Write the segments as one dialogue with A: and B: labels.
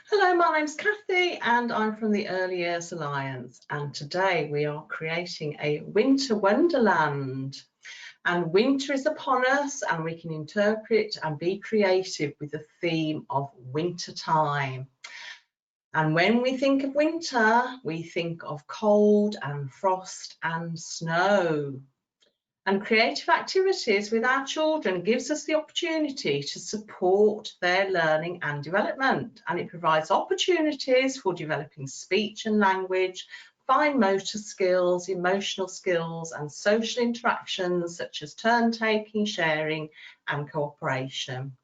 A: Hello, my name's Kathy and I'm from the Early Years Alliance, and today we are creating a winter wonderland. And winter is upon us and we can interpret and be creative with the theme of winter time. And when we think of winter, we think of cold and frost and snow. And creative activities with our children gives us the opportunity to support their learning and development, and it provides opportunities for developing speech and language, fine motor skills, emotional skills and social interactions such as turn taking, sharing and cooperation.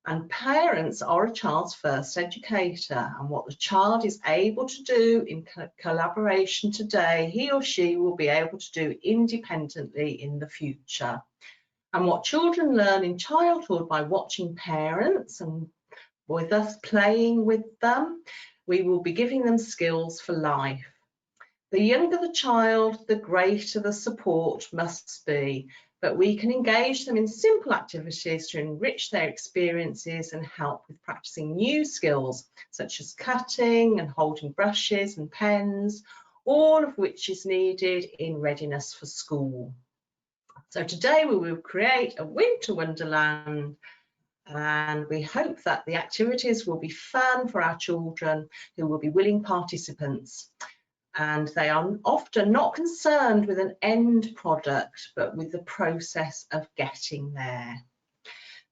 A: And parents are a child's first educator, and what the child is able to do in collaboration today, he or she will be able to do independently in the future. And what children learn in childhood by watching parents and with us playing with them, we will be giving them skills for life. The younger the child, the greater the support must be, but we can engage them in simple activities to enrich their experiences and help with practicing new skills, such as cutting and holding brushes and pens, all of which is needed in readiness for school. So today we will create a winter wonderland, and we hope that the activities will be fun for our children who will be willing participants. And they are often not concerned with an end product, but with the process of getting there.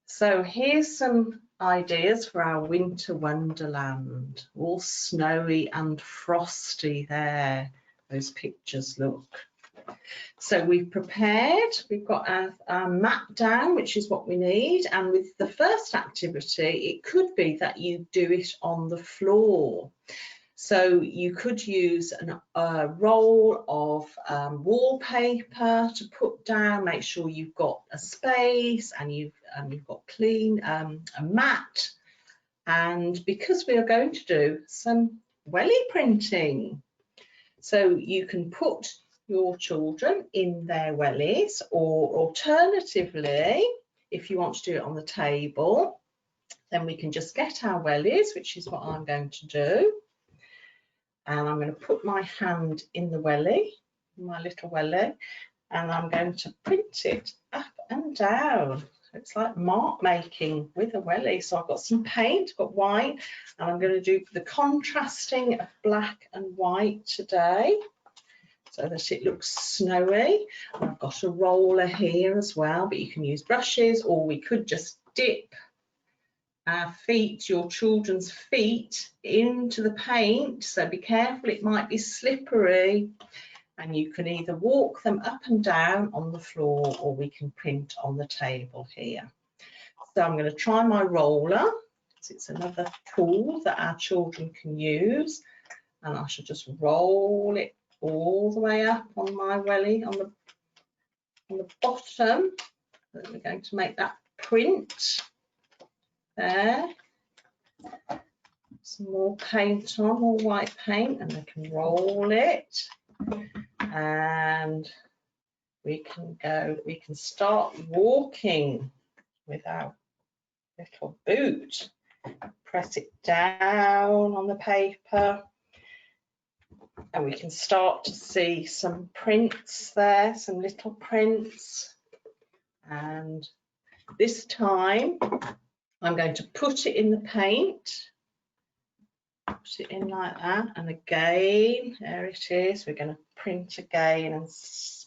A: So here's some ideas for our winter wonderland, all snowy and frosty there. Those pictures look. So we've got our map down, which is what we need. And with the first activity, it could be that you do it on the floor. So you could use a roll of wallpaper to put down, make sure you've got a space and you've got clean a mat. And because we are going to do some welly printing, so you can put your children in their wellies, or alternatively, if you want to do it on the table, then we can just get our wellies, which is what I'm going to do. And I'm going to put my hand in the welly, my little welly, and I'm going to print it up and down. So it's like mark making with a welly. So I've got some paint, got white, and I'm going to do the contrasting of black and white today so that it looks snowy. And I've got a roller here as well, but you can use brushes, or we could just dip our feet, your children's feet, into the paint. So be careful, it might be slippery, and you can either walk them up and down on the floor, or we can print on the table here. So I'm going to try my roller, because it's another tool that our children can use, and I should just roll it all the way up on my welly on the bottom. Then we're going to make that print. There, some more paint on, more white paint, and we can roll it, and we can start walking with our little boot. Press it down on the paper, and we can start to see some prints there, some little prints. And this time I'm going to put it in the paint, put it in like that, and again, there it is. We're going to print again and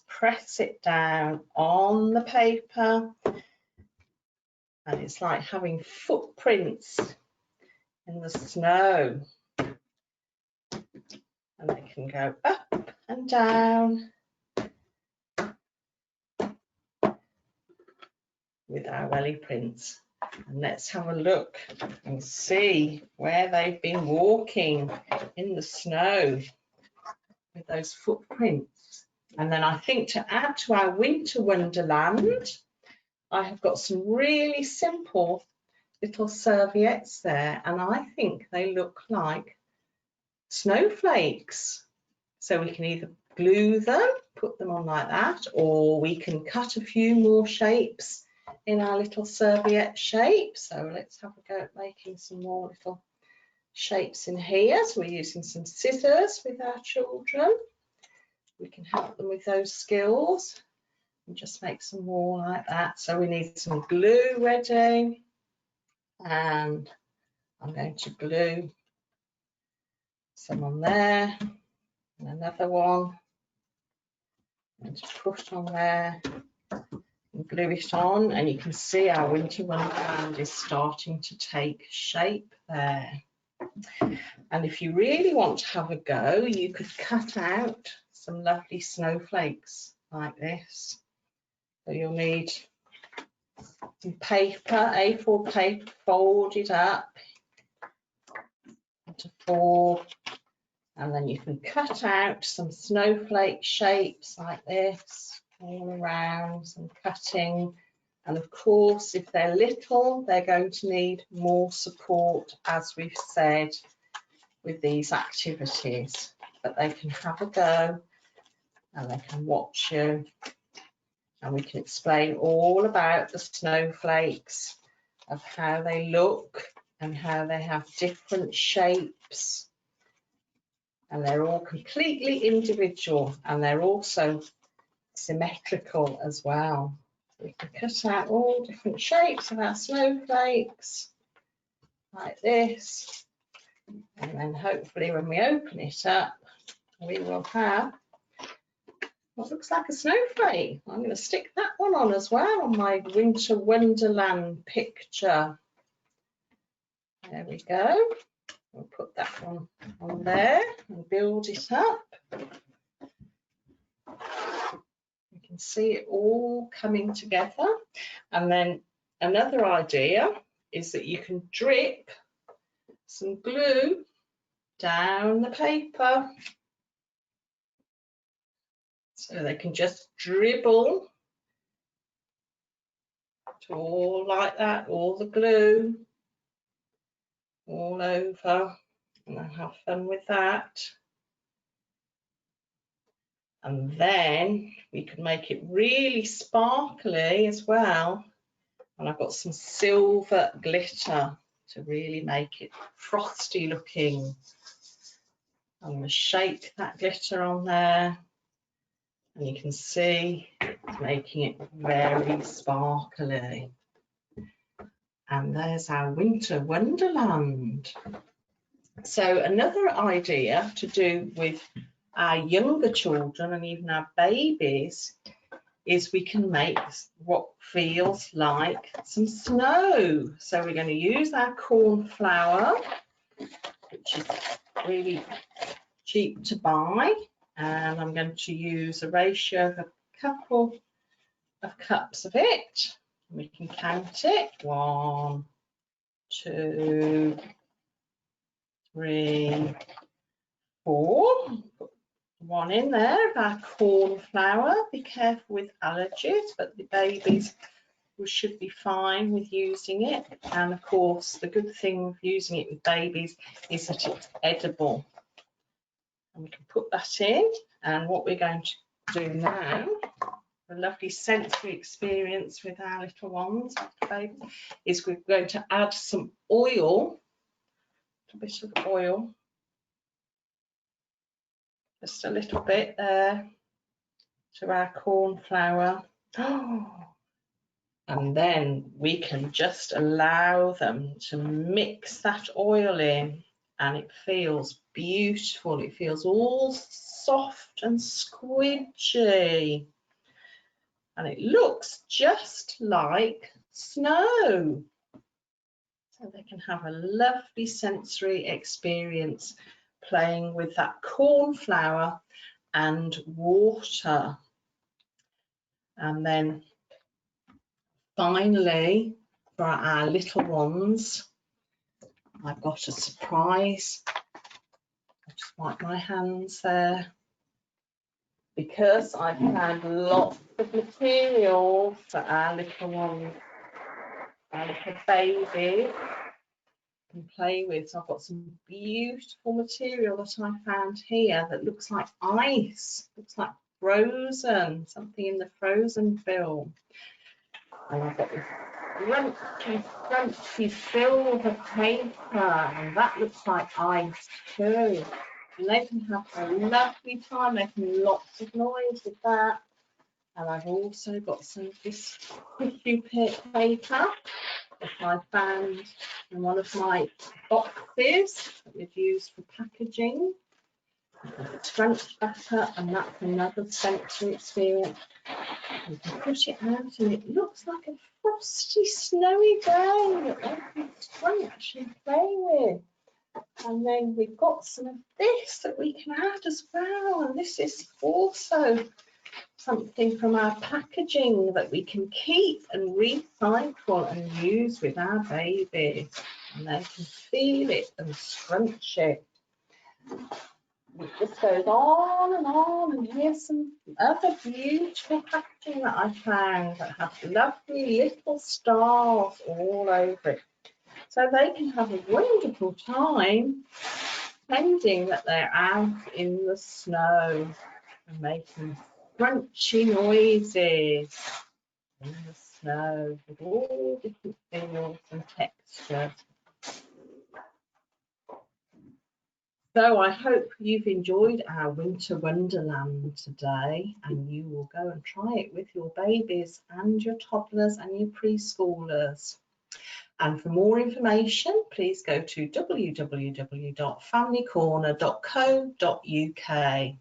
A: press it down on the paper, and it's like having footprints in the snow, and they can go up and down with our welly prints. And let's have a look and see where they've been walking in the snow with those footprints. And then I think to add to our winter wonderland, I have got some really simple little serviettes there, and I think they look like snowflakes. So we can either glue them, put them on like that, or we can cut a few more shapes in our little serviette shape. So let's have a go at making some more little shapes in here. So we're using some scissors with our children. We can help them with those skills and just make some more like that. So we need some glue ready, and I'm going to glue some on there and another one, and to put on there and glue it on, and you can see our winter wonderland is starting to take shape there. And if you really want to have a go, you could cut out some lovely snowflakes like this. So you'll need some paper, A4 paper, fold it up into 4, and then you can cut out some snowflake shapes like this all around, some cutting. And of course, if they're little, they're going to need more support, as we've said, with these activities. But they can have a go and they can watch you, and we can explain all about the snowflakes, of how they look and how they have different shapes, and they're all completely individual, and they're also symmetrical as well. We can cut out all different shapes of our snowflakes like this, and then hopefully when we open it up, we will have what looks like a snowflake. I'm going to stick that one on as well on my winter wonderland picture. There we go. We'll put that one on there and build it up. You can see it all coming together. And then another idea is that you can drip some glue down the paper, so they can just dribble to all like that, all the glue all over, and I'll have fun with that. And then we can make it really sparkly as well. And I've got some silver glitter to really make it frosty looking. I'm going to shake that glitter on there, and you can see it's making it very sparkly. And there's our winter wonderland. So another idea to do with our younger children and even our babies is we can make what feels like some snow. So we're going to use our corn flour, which is really cheap to buy, and I'm going to use a ratio of a couple of cups of it. We can count it: 1, 2, 3, 4. Put 1 in there of our corn flour. Be careful with allergies, but the babies should be fine with using it. And of course, the good thing with using it with babies is that it's edible. And we can put that in. And what we're going to do now, a lovely sensory experience with our little ones, is we're going to add some oil, a bit of oil, just a little bit there, to our corn flour. And then we can just allow them to mix that oil in, and it feels beautiful. It feels all soft and squidgy, and it looks just like snow. So they can have a lovely sensory experience playing with that corn flour and water. And then finally, for our little ones, I've got a surprise. I'll just wipe my hands there, because I found lots of material for our little ones, our little babies can play with. So I've got some beautiful material that I found here that looks like ice, looks like frozen, something in the Frozen film. And I've got this crunchy silver paper, and that looks like ice too. And they can have a lovely time making lots of noise with that. And I've also got some of this tissue paper that I found in one of my boxes that we've used for packaging. Scrunch that up, and that's another sensory experience. You can push it out and it looks like a frosty, snowy day that they can scrunch and play with. And then we've got some of this that we can add as well. And this is also something from our packaging that we can keep and recycle and use with our babies. And they can feel it and scrunch it. It just goes on, and here's some other beautiful packaging that I found that have lovely little stars all over it. So they can have a wonderful time pretending that they're out in the snow and making crunchy noises in the snow with all different feels and textures. So I hope you've enjoyed our Winter Wonderland today, and you will go and try it with your babies and your toddlers and your preschoolers. And for more information, please go to www.familycorner.co.uk.